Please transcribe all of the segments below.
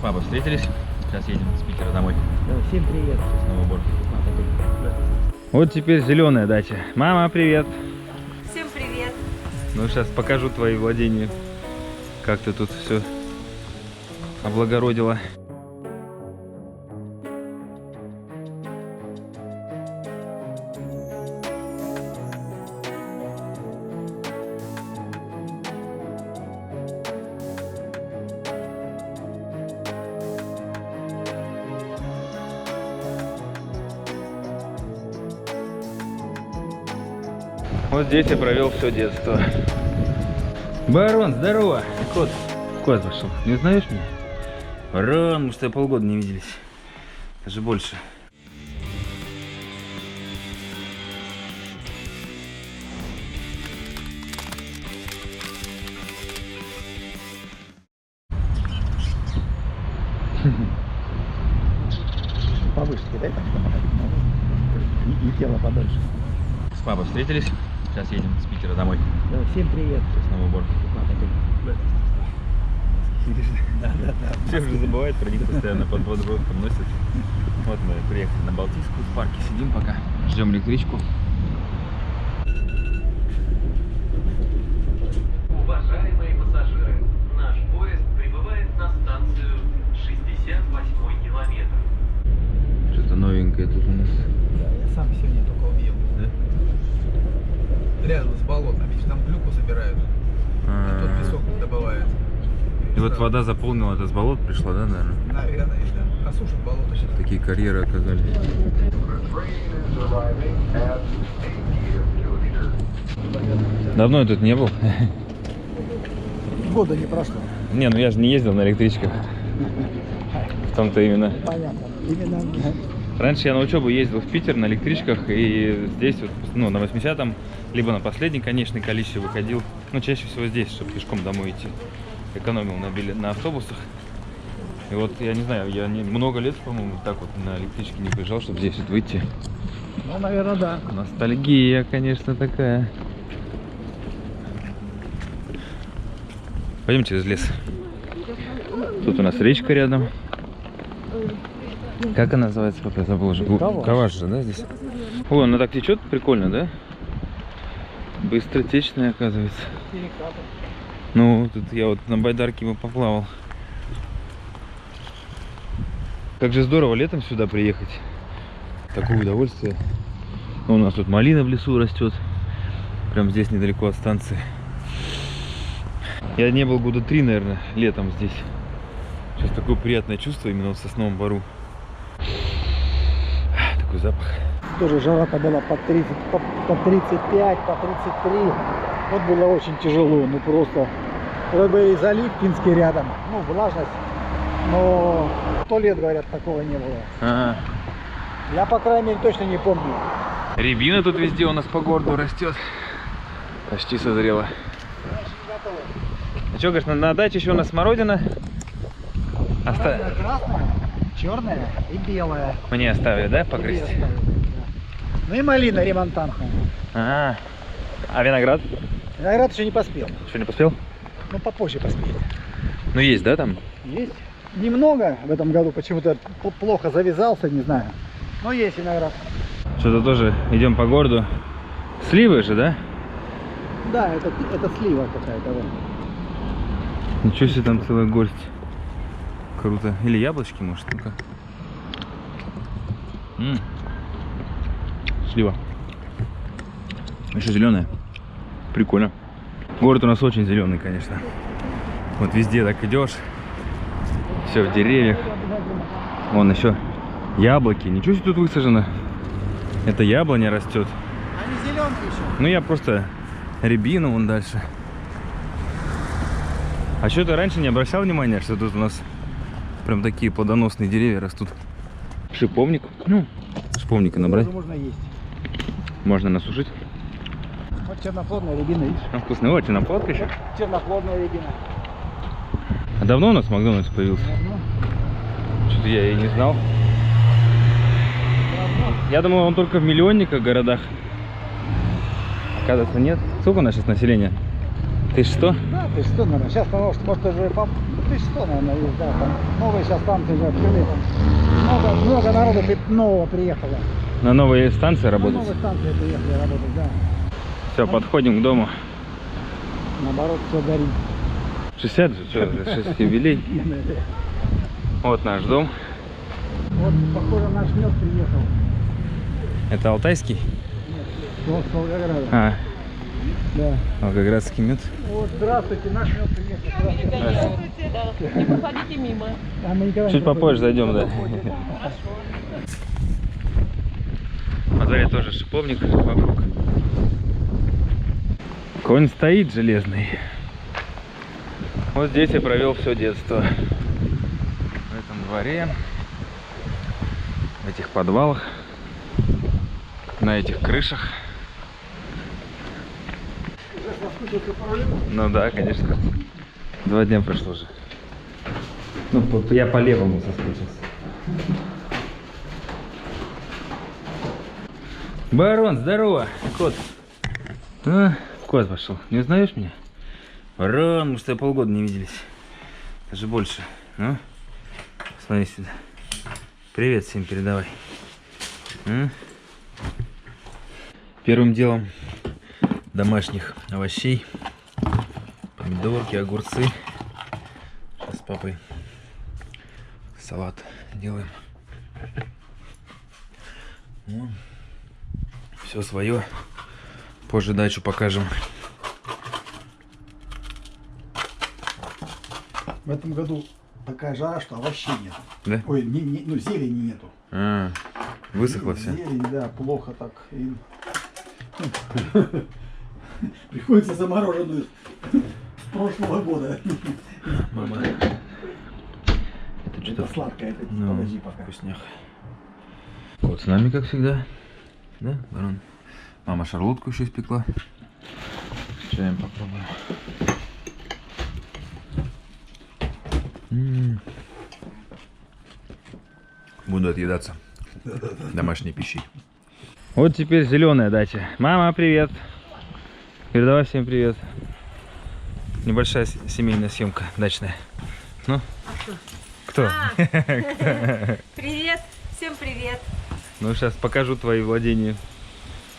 Папа, встретились? Сейчас едем с Питера домой. Да, всем привет. С Нового Борга. Вот теперь зеленая дача. Мама, привет. Всем привет. Ну, сейчас покажу твои владения. Как ты тут все облагородила. Вот здесь я провел все детство. Барон, здорово! Кот, куда пошел? Не узнаешь меня? Барон, мы с тобой полгода не виделись. Даже больше. Повыше кидай так, и тело подольше. С папой встретились? Сейчас едем с Питера домой. Да, всем привет. С Нового Борга. Да. Все уже забывают про них, постоянно под подбородком носят. Вот мы приехали на Балтийскую, в парке сидим пока. Ждем электричку. Уважаемые пассажиры, наш поезд прибывает на станцию 68-й километр. Что-то новенькое тут у нас. Да, я сам сегодня только увидел. Да? Рядом с болотом, ведь там клюкву собирают. И тут песок добывают. И вот вода заполнила, это с болот пришла, да, наверное? Наверное, да. Осушат болото сейчас. Такие карьеры оказались. Давно я тут не был. Года не прошло. Не, ну я же не ездил на электричках. В том-то именно. Понятно. Именно. Раньше я на учебу ездил в Питер на электричках, и здесь вот, ну, на 80-м, либо на последней конечной количестве выходил. Ну, чаще всего здесь, чтобы пешком домой идти. Экономил на автобусах. И вот, я не знаю, я много лет, по-моему, так вот на электричке не приезжал, чтобы здесь вот выйти. Ну, наверное, да. Ностальгия, конечно, такая. Пойдем через лес. Тут у нас речка рядом. Как она называется? Как я забыл уже. Каваш же, да, здесь? О, она так течет, прикольно, да? Быстротечная, оказывается. Ну, тут я вот на байдарке бы поплавал. Как же здорово летом сюда приехать. Такое удовольствие. У нас тут малина в лесу растет. Прям здесь, недалеко от станции. Я не был года 3, наверное, летом здесь. Сейчас такое приятное чувство именно в Сосновом Бору. Такой запах. Тоже жара-то была по 30, по 35, по 33. Вот было очень тяжело, ну просто. Вроде бы и залив Финский рядом, ну влажность, но 100 лет, говорят, такого не было. Ага. Я, по крайней мере, точно не помню. Рябина тут везде у нас по городу растет. Почти созрела. А что, говоришь, на даче еще у нас смородина? Красная, черная и белая. Мне оставили, да, погрызть? Да. Ну и малина ремонтантная. Ага. А виноград? Виноград еще не поспел. Еще не поспел? Ну попозже поспеет. Ну есть, да, там? Есть. Немного в этом году, почему-то плохо завязался, не знаю. Но есть виноград. Что-то тоже идем по городу. Сливы же, да? Да, это слива какая-то. Вот. Ничего себе, там целая горсть. Круто. Или яблочки, может, ну-ка. Слива. Еще зеленая. Прикольно. Город у нас очень зеленый, конечно. Вот везде так идешь. Все в деревьях. Вон еще яблоки. Ничего себе тут высажено. Это яблоня растет. Они зеленые еще. Ну я просто рябину вон дальше. А что ты раньше не обращал внимания, что тут у нас прям такие плодоносные деревья растут? Шиповник. Ну, шиповника набрать. Можно есть. Можно насушить. Вот черноплодная рябина, видишь? Ну, вкусный. Вот черноплодка еще. Черноплодная рябина. А давно у нас Макдональдс появился? Давно. Что-то я и не знал. Я думал, он только в миллионниках городах. Оказывается, нет. Сколько у нас сейчас населения? Ты что? Да, ты что, наверное. Сейчас, может, уже 1100, наверное, есть, да. Там новые сейчас станции уже открыли. Там много народу нового приехало. На новые станции На работать? новые станции приехали работать, да. Все, подходим к дому. Наоборот, все горит. 60 же, что, 6 юбилей. Вот наш дом. Вот, похоже, наш мед приехал. Это алтайский? Нет, с Волгограда. А, Да. волгоградский мед. Вот, здравствуйте, наш мед приехал. Здравствуйте. Да, не проходите мимо. А мы никогда Чуть не попозже проходим. зайдем, да. Во дворе тоже шиповник вокруг. Конь стоит железный. Вот здесь я провел все детство. В этом дворе, в этих подвалах, на этих крышах. Ну да, конечно. 2 дня прошло уже. Ну, я по левому соскучился. Барон, здорово! Кот. А, кот пошел. Не узнаешь меня? Барон, мы с тобой полгода не виделись. Даже больше. Ну, смотри сюда. Привет всем передавай. А? Первым делом домашних овощей. Помидорки, огурцы. Сейчас с папой салат делаем. Ну, все свое. Позже дачу покажем. В этом году такая жара, что овощей нет. Да? Ой, ну зелени нету. А, высохло все. Зелень, да, плохо так. И... Приходится замороженную с прошлого года. Мама. Это сладкое, это Ну, подожди пока. вкуснях. Кот с нами, как всегда. Да, барон? Мама шарлотку еще испекла. Чаем попробуем. Буду отъедаться домашней пищей. Вот теперь зеленая дача. Мама, привет. Передавай всем привет. Небольшая семейная съемка дачная. Ну? Кто? Привет, всем привет. Ну, сейчас покажу твои владения.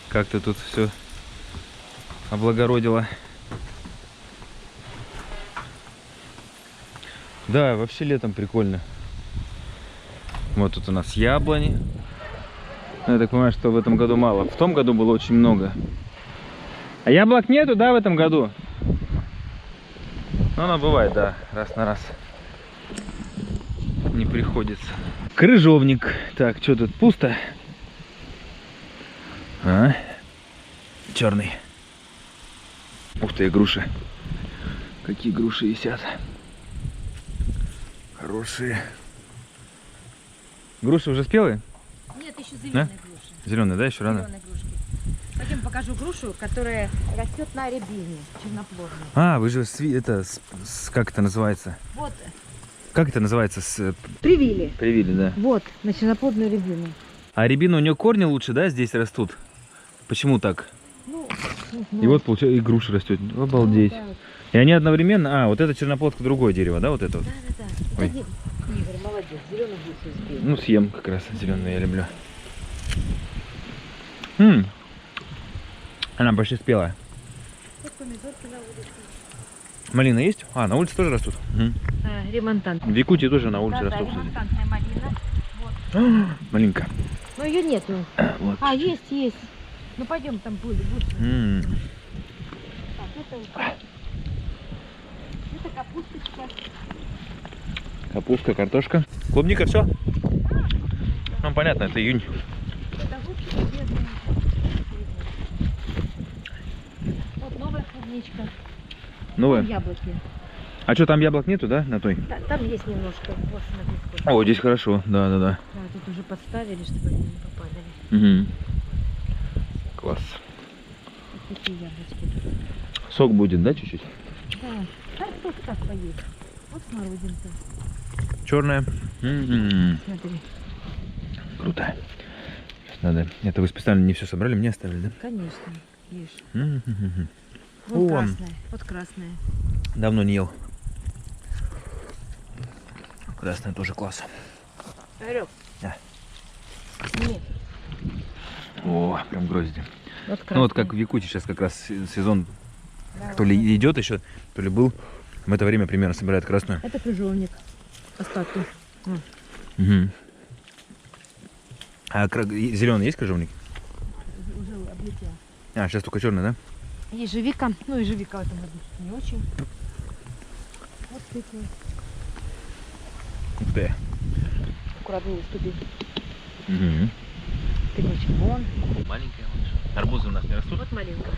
Как ты тут все облагородила. Да, вообще летом прикольно. Вот тут у нас яблони. Я так понимаю, что в этом году мало. В том году было очень много. А яблок нету, да, в этом году? Ну, оно бывает, да, раз на раз. Не приходится. Крыжовник. Так, что тут пусто? А? Черный. Ух ты, груши. Какие груши висят. Хорошие. Груши уже спелые? Нет, еще зеленые груши. Зеленые, да, еще рано? Зеленые грушки. Пойдем покажу грушу, которая растет на рябине, черноплодной. А, вы же как это называется? Вот, Как это называется? привили. Привили, да. Вот, на черноплодную рябину. А рябина, у нее корни лучше, да, здесь растут? Почему так? Ну, И вот получается, и груша растет. Обалдеть. Да, И они одновременно. А, вот это черноплодка другое дерево, да, вот это вот? да. Ой. Игорь, молодец, зеленую грушу успел. Ну, съем как раз зеленую, я люблю. Она почти спелая. Вот помидорки на улице. Малина есть? А, на улице тоже растут. Ремонтант. В Якутии тоже на улице Да, растут, кстати. ремонтантная малина. Малинка. Но ее нету. Вот. А, есть. Ну пойдем, там будет. Так, это капусточка. Капуста, картошка. Клубника, все? Ну, понятно, это июнь. Это лучше бедные. Вот новая клубничка. Новое. Яблоки. А что, там яблок нету, да, на той? Там есть немножко. Вот, смотри, сколько. О, здесь хорошо, да. Да, тут уже подставили, чтобы они не попадали. Угу. Класс. Вот такие яблочки тут. Сок будет, да, чуть-чуть? Да. Так, тут так поесть. Вот смородинка. Черная. Смотри. Круто. Сейчас надо. Это вы специально не все собрали, мне оставили, да? Конечно. Ешь. М-м-м. Вот О. красная. Вот красная. Давно не ел. красная тоже класс. Орел. Да. Сними. О, прям грозди. Вот Ну вот красный. как в Якутии сейчас как раз сезон Да, то вот ли идет еще, то ли был. В это время примерно собирают красную. это крыжовник. Остатки. Угу. А зеленый есть крыжовник? Уже облетел. А, сейчас только черный, да? Ежевика. Ну, ежевика в этом году не очень. Вот тыквы. Ух ты. Аккуратно не ступи. Угу. Тыквочек вон. Маленькая. Арбузы у нас не растут. Вот малинка.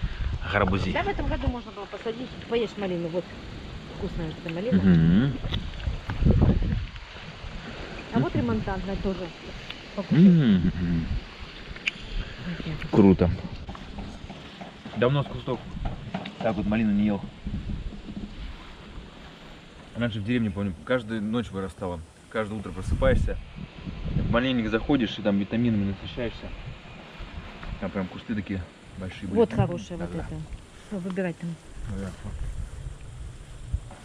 А гарбузи. Да, в этом году можно было посадить. Поешь малину. Вот. Вкусная эта малина. Угу. А вот ремонтантная тоже. Покушай. Круто. Давно с кустов так вот малину не ел. Раньше в деревне, помню, каждую ночь вырастала. Каждое утро просыпаешься, в малинник заходишь и там витаминами насыщаешься. Там прям кусты такие большие были. Вот хорошая вот Да-да. эта. Ну, выбирай там.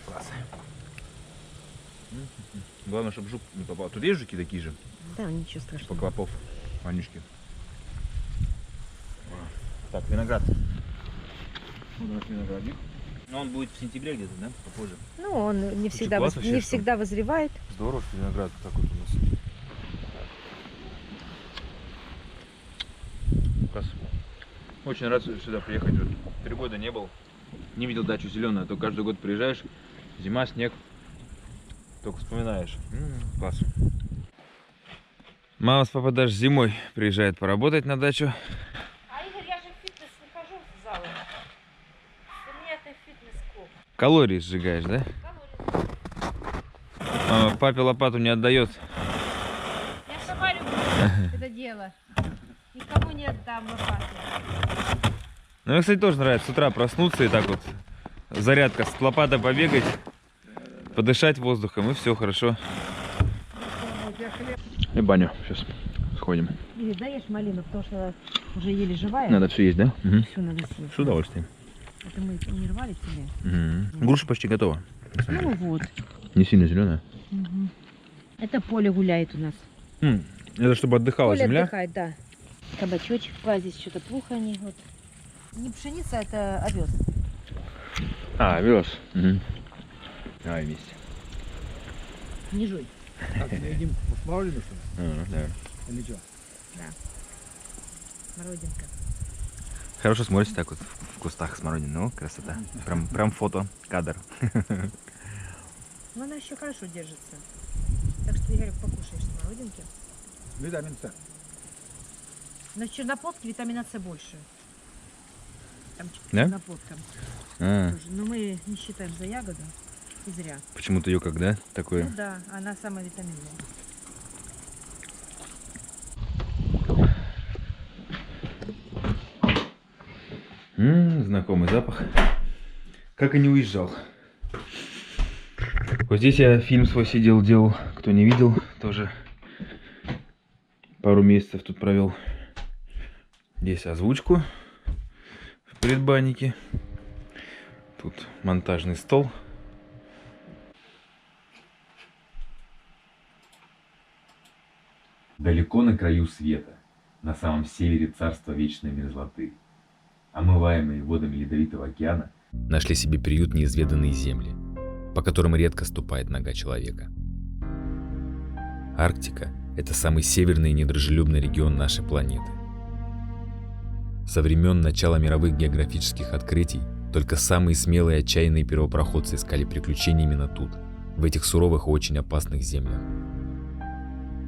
Класс. Главное, чтобы жук не попал. Тут есть жуки такие же? Да, ничего страшного. Поклопов, манюшки. Так, виноград. Вот у нас виноградник. Но он будет в сентябре где-то, да? Попозже. Ну, он не всегда, класс вообще, не что? всегда вызревает. Здорово, что виноград так вот у нас. Класс. Очень рад сюда приехать. Вот 3 года не был. Не видел дачу зеленую, а то каждый год приезжаешь. Зима, снег. Только вспоминаешь. Класс. Мама с папой даже зимой приезжает поработать на дачу. А Игорь, я же в фитнес не хожу в зал. У меня это фитнес-клуб. Калории сжигаешь, да? Мама папе лопату не отдает. Я сама люблю это дело. Никому не отдам лопату. Ну, мне, кстати, тоже нравится с утра проснуться и так вот зарядка с лопатой побегать, подышать воздухом, и все хорошо. И баню сейчас сходим. Или даешь малину, потому что уже еле живая. Надо все есть, да? Угу. Все надо съесть. С удовольствием. Это мы не рвали тебе. Угу. Груша почти готова. Ну вот. Не сильно зеленая. Угу. Это поле гуляет у нас. Это чтобы отдыхала Поле земля? отдыхает, да. Кабачочек, здесь что-то плохо они вот. Не пшеница, это овес. А, овес. Угу. Давай вместе. Не жуй. Так, мы едим смородину, что ли? Да. Или что? Смородинка. Хорошо смотрится так вот в кустах смородины. Ну, красота. Прям фото, кадр. Но она еще хорошо держится. Так что, Игорь, покушаешь смородинки. Витамин С. На черноплодке витамина С больше. Там Да? черноплодка. А, Тоже. Но мы не считаем за ягоду. И зря. почему-то ее когда такое. Ну да, она самая витаминная. Знакомый запах. Как и не уезжал. Вот здесь я фильм свой сидел, делал. Кто не видел, тоже пару месяцев тут провел. Здесь озвучку в предбаннике. Тут монтажный стол. Далеко на краю света, на самом севере царства вечной мерзлоты, омываемые водами Ледовитого океана, нашли себе приют неизведанные земли, по которым редко ступает нога человека. Арктика – это самый северный и недружелюбный регион нашей планеты. Со времен начала мировых географических открытий только самые смелые и отчаянные первопроходцы искали приключений именно тут, в этих суровых и очень опасных землях.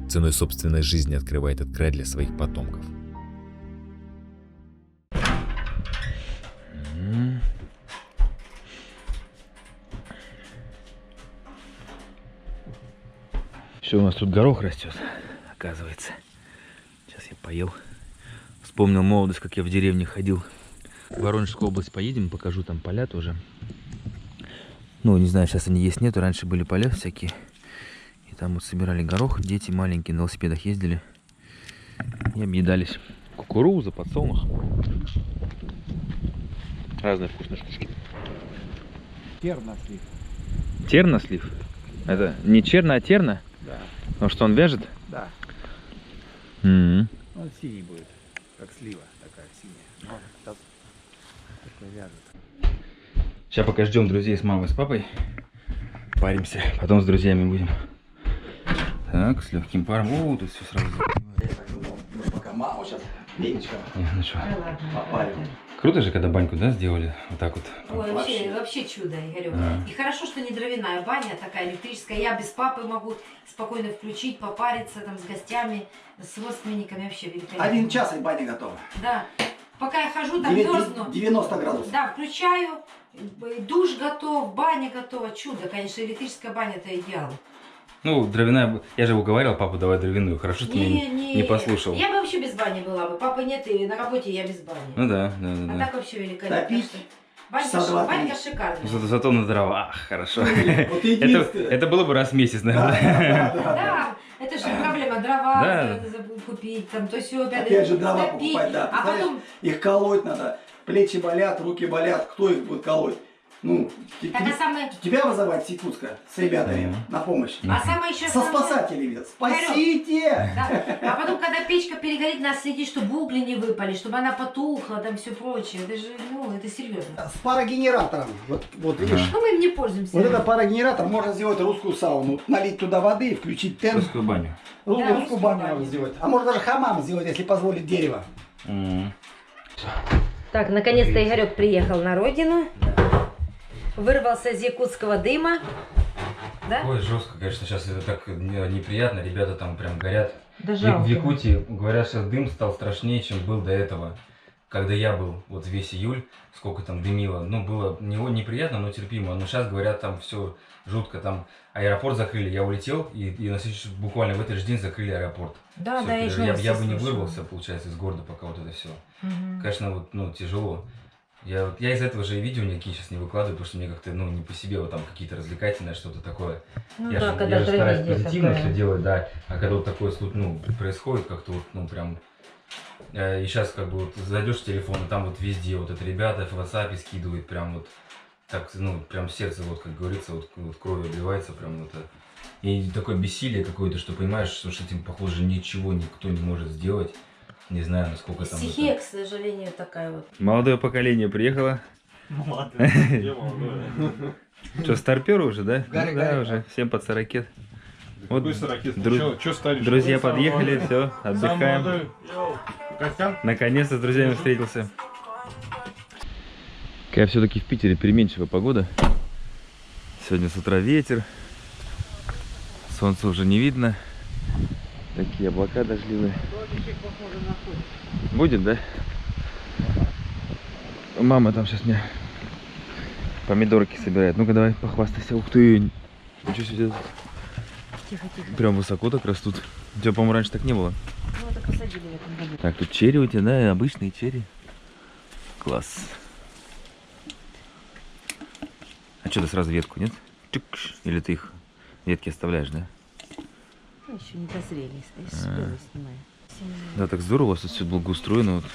Ценой собственной жизни открывает этот край для своих потомков. Все, у нас тут горох растет, оказывается. Сейчас я поел. Вспомнил молодость, как я в деревне ходил. В Воронежскую область поедем, покажу там поля тоже. Ну, не знаю, сейчас они есть, нету. Раньше были поля всякие. И там вот собирали горох. Дети маленькие на велосипедах ездили. И объедались. Кукуруза, подсолнух. Разные вкусные штучки. Тер нашли. Тернослив? Это не черно, а терно? Да, Потому что он вяжет? да. М. Он синий будет, как слива такая синяя. Вот, сейчас такой вяжет. Сейчас пока ждем друзей с мамой и с папой. Паримся. Потом с друзьями будем. Так, с легким паром. О, тут все сразу. Пока мама сейчас пенечка Ну что, попарим. круто же, когда баньку, да, сделали? Вот так вот. Ой, вообще чудо, Игорек. Да. И хорошо, что не дровяная баня, такая электрическая. Я без папы могу спокойно включить, попариться там с гостями, с родственниками. Вообще великолепно. 1 час и баня готова. Да. Пока я хожу, там мерзну. 90 градусов. Да, включаю, душ готов, баня готова. Чудо, конечно, электрическая баня это идеал. Ну, дровяная... Я же уговаривал папу давать дровяную. Хорошо, что меня не послушал. Я бы вообще без бани была бы. Папы нет, и на работе я без бани. Ну да. А так вообще великолепно. Топить? Банька шикарная. Зато на дровах, хорошо. Вот единственное. Это было бы раз в месяц, наверное. Да, это же проблема. Дрова Да. забыл купить, там то все Опять же дрова топить. покупать, да. А Представляешь, потом, их колоть надо. Плечи болят, руки болят. Кто их будет колоть? Ну, так, а самое, тебя вызывать с Якутска с ребятами на помощь. а самое еще Со самое- спасателями. Спасите! Да. А потом, когда печка перегорит, надо следить, чтобы угли не выпали, чтобы она потухла, там все прочее. Это же, ну, это серьезно. С парогенератором. Вот видишь. Ну, мы им не пользуемся. Вот это парогенератор, можно сделать русскую сауну. Налить туда воды и включить тен. Русскую баню. Русскую баню можно сделать. А можно даже хамам сделать, если позволит дерево. Так, наконец-то Игорек приехал на родину. Вырвался из якутского дыма. Да? Ой, жестко, конечно, сейчас это так неприятно. Ребята там прям горят. Да В Якутии, говорят, сейчас дым стал страшнее, чем был до этого. Когда я был, вот весь июль, сколько там дымило, ну, было неприятно, но терпимо. Но сейчас, говорят, там все жутко, там аэропорт закрыли, я улетел, и на следующий, буквально в этот же день закрыли аэропорт. Да, Всё, да, я же я бы не вырвался, получается, из города, пока вот это все. Конечно, вот, ну, тяжело. Я из этого же и видео никакие сейчас не выкладываю, потому что мне как-то, ну, не по себе, вот там какие-то развлекательные, что-то такое. Ну, я да, же, когда я же стараюсь везде позитивно такое. все делать, да. А когда вот такое, ну, происходит, как-то вот, ну, прям... И сейчас как бы вот зайдешь в телефон, и там вот везде вот это ребята в WhatsApp скидывают, прям вот так, ну, прям сердце, вот как говорится, вот кровью обливается, прям вот это. И такое бессилие какое-то, что понимаешь, что с этим, похоже, ничего никто не может сделать. Не знаю, насколько там... Стихия, к сожалению, такая вот. Молодое поколение приехало. Что, старперы уже, да? Ну да, уже всем под 40. Вот друзья подъехали, все, отдыхаем. Наконец-то с друзьями встретился. Какая все-таки в Питере переменчивая погода. Сегодня с утра ветер. Солнца уже не видно. Такие облака дождливые. Будет, да? Мама там сейчас мне помидорки собирает. Ну-ка давай похвастайся. Ух ты! Ничего себе. Тихо, тихо. Прям высоко так растут. У тебя, по-моему, раньше так не было. Ну, это посадили в этом году. Так, тут черри у тебя, да? Обычные черри. Класс. А что, ты сразу ветку, нет? Чик-ш. Или ты их ветки оставляешь, да? Ну, еще не дозрели, стоишь, снимаю. Да, так здорово, у вас тут все благоустроено. Вот.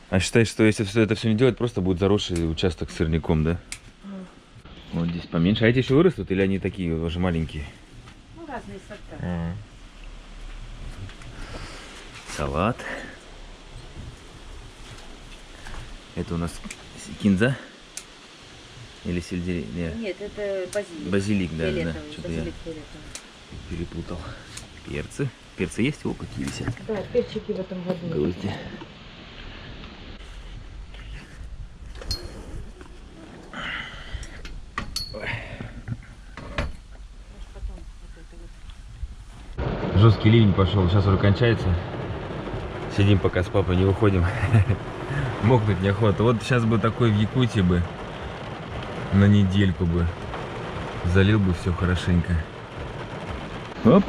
А считаешь, что если это все не делать, просто будет заросший участок с сорняком, да? Вот здесь поменьше. А эти еще вырастут или они такие уже маленькие? Ну, разные сорта. Салат. Это у нас кинза? Или сельдерей? Нет, Нет, это базилик. базилик, да, да. Фиолетовый, Что-то я базилик фиолетовый. перепутал. Перцы. Перцы есть? О, какие висят. Да, перчики в этом году. Гвозди. Жесткий ливень пошел, сейчас уже кончается. Сидим пока с папой, не выходим. Мокнуть неохота. Вот сейчас бы такой в Якутии бы на недельку бы залил бы все хорошенько. Оп.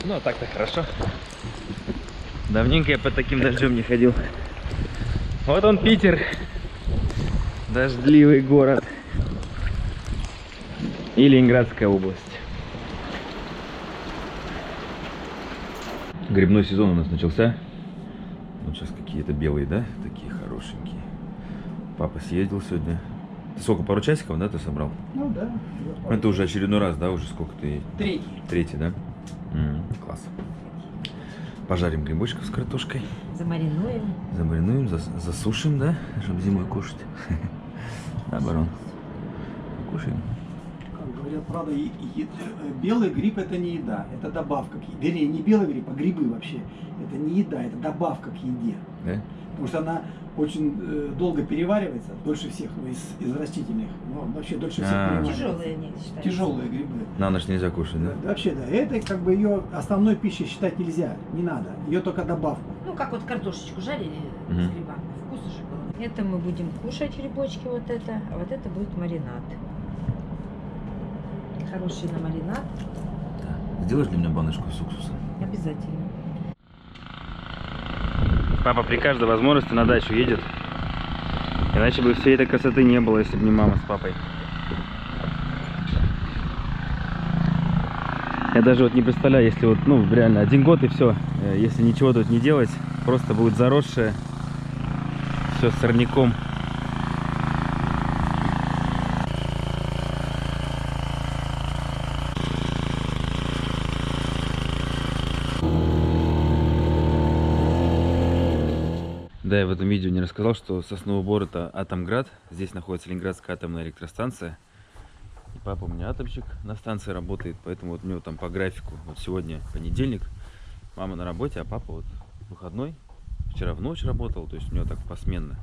Ну, а так-то хорошо. Давненько я под таким дождем не ходил. Вот он, Питер. Дождливый город. И Ленинградская область. Грибной сезон у нас начался. Вот сейчас какие-то белые, да? Такие хорошенькие. Папа съездил сегодня. Ты сколько, пару часиков, да, ты собрал? Ну да. Это уже очередной раз, да, уже сколько ты? Третий. Третий, да? Класс. Пожарим грибочков с картошкой. Замаринуем. Замаринуем, засушим, да, чтобы зимой кушать. Да, барон? Покушаем. Как говорят, правда, белый гриб это не еда, это добавка к еде. Вернее, не белый гриб, а грибы вообще. Это не еда, это добавка к еде. Да? Потому что она очень долго переваривается, дольше всех из растительных. Но вообще дольше всех переваривается. Тяжелые они считаются. Тяжелые грибы. На ночь нельзя кушать, да? Да, вообще, да. Это как бы ее основной пищей считать нельзя, не надо. Ее только добавку. Ну, как вот картошечку жарили Мгм. с грибами. Вкусно же было. Это мы будем кушать грибочки вот это, а вот это будет маринад. Хороший на маринад. Сделаешь для меня баночку с уксусом? Обязательно. Папа при каждой возможности на дачу едет. Иначе бы всей этой красоты не было, если бы не мама с папой. Я даже вот не представляю, если вот, ну, реально, 1 год и все. Если ничего тут не делать, просто будет заросшее. Все с сорняком. Да, я в этом видео не рассказал, что Сосновый Бор — это Атомград. Здесь находится Ленинградская атомная электростанция. И папа у меня атомщик на станции работает, поэтому вот у него там по графику. Вот сегодня понедельник, мама на работе, а папа вот выходной. Вчера в ночь работал, то есть у него так посменно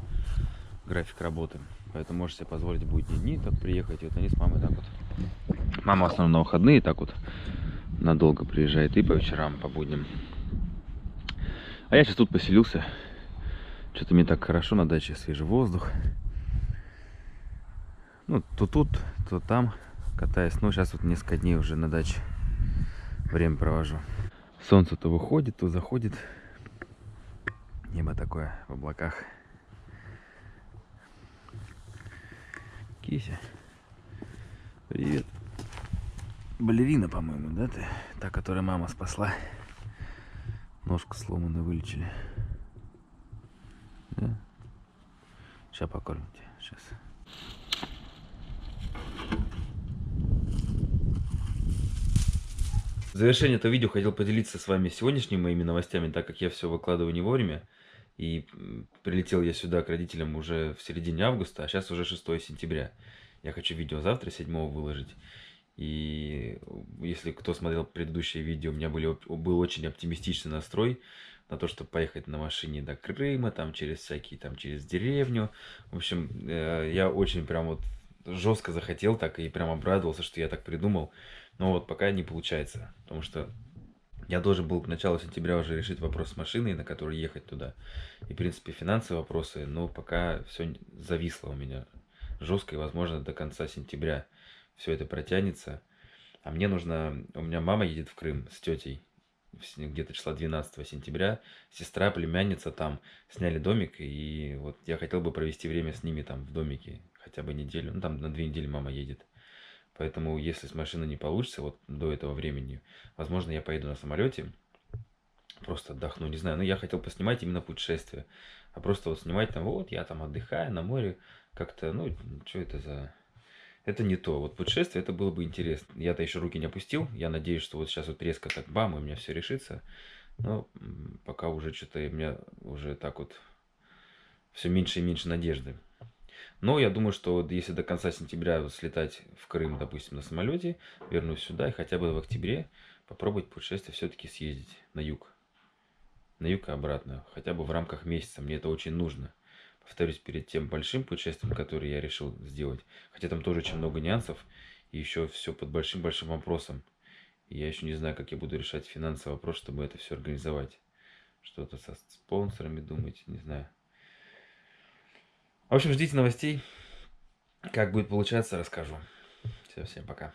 график работы. Поэтому можешь себе позволить в будние дни так приехать. И вот они с мамой так вот. Мама в основном на выходные так вот надолго приезжает и по вечерам, по будням. А я сейчас тут поселился. Что-то мне так хорошо на даче, свежий воздух. Ну, то тут, то там катаюсь. Ну, сейчас вот несколько дней уже на даче время провожу. Солнце то выходит, то заходит. Небо такое в облаках. Кися, привет. Балерина, по-моему, да, ты? Та, которая мама спасла. Ножку сломанную вылечили. Да? Сейчас покормим тебя. Сейчас. В завершение этого видео хотел поделиться с вами сегодняшними моими новостями, так как я все выкладываю не вовремя. И прилетел я сюда к родителям уже в середине августа, а сейчас уже 6 сентября. Я хочу видео завтра, 7 выложить. И если кто смотрел предыдущее видео, у меня был очень оптимистичный настрой на то, чтобы поехать на машине до Крыма, там через всякие, там через деревню. В общем, я очень прям вот жестко захотел так и прям обрадовался, что я так придумал. Но вот пока не получается, потому что я должен был к началу сентября уже решить вопрос с машиной, на которой ехать туда. И, в принципе, финансовые вопросы, но пока все зависло у меня жестко, и, возможно, до конца сентября все это протянется. А мне нужно... У меня мама едет в Крым с тетей где-то числа 12 сентября. Сестра, племянница там сняли домик, и вот я хотел бы провести время с ними там в домике хотя бы неделю. Ну, там на 2 недели мама едет. Поэтому, если с машиной не получится вот до этого времени, возможно, я поеду на самолете, просто отдохну, не знаю. Но я хотел поснимать именно путешествие. А просто вот снимать там, вот, я там отдыхаю на море, как-то, ну, что это за... Это не то. Вот путешествие, это было бы интересно. Я-то еще руки не опустил. Я надеюсь, что вот сейчас вот резко так бам, и у меня все решится. Но пока уже что-то у меня уже так вот все меньше и меньше надежды. Но я думаю, что вот если до конца сентября вот слетать в Крым, допустим, на самолете, вернусь сюда и хотя бы в октябре попробовать путешествие все-таки съездить на юг. На юг и обратно. Хотя бы в рамках месяца. Мне это очень нужно. Повторюсь, перед тем большим путешествием, которое я решил сделать. Хотя там тоже очень много нюансов. И еще все под большим-большим вопросом. И я еще не знаю, как я буду решать финансовый вопрос, чтобы это все организовать. Что-то со спонсорами думать, не знаю. В общем, ждите новостей. Как будет получаться, расскажу. Все, всем пока.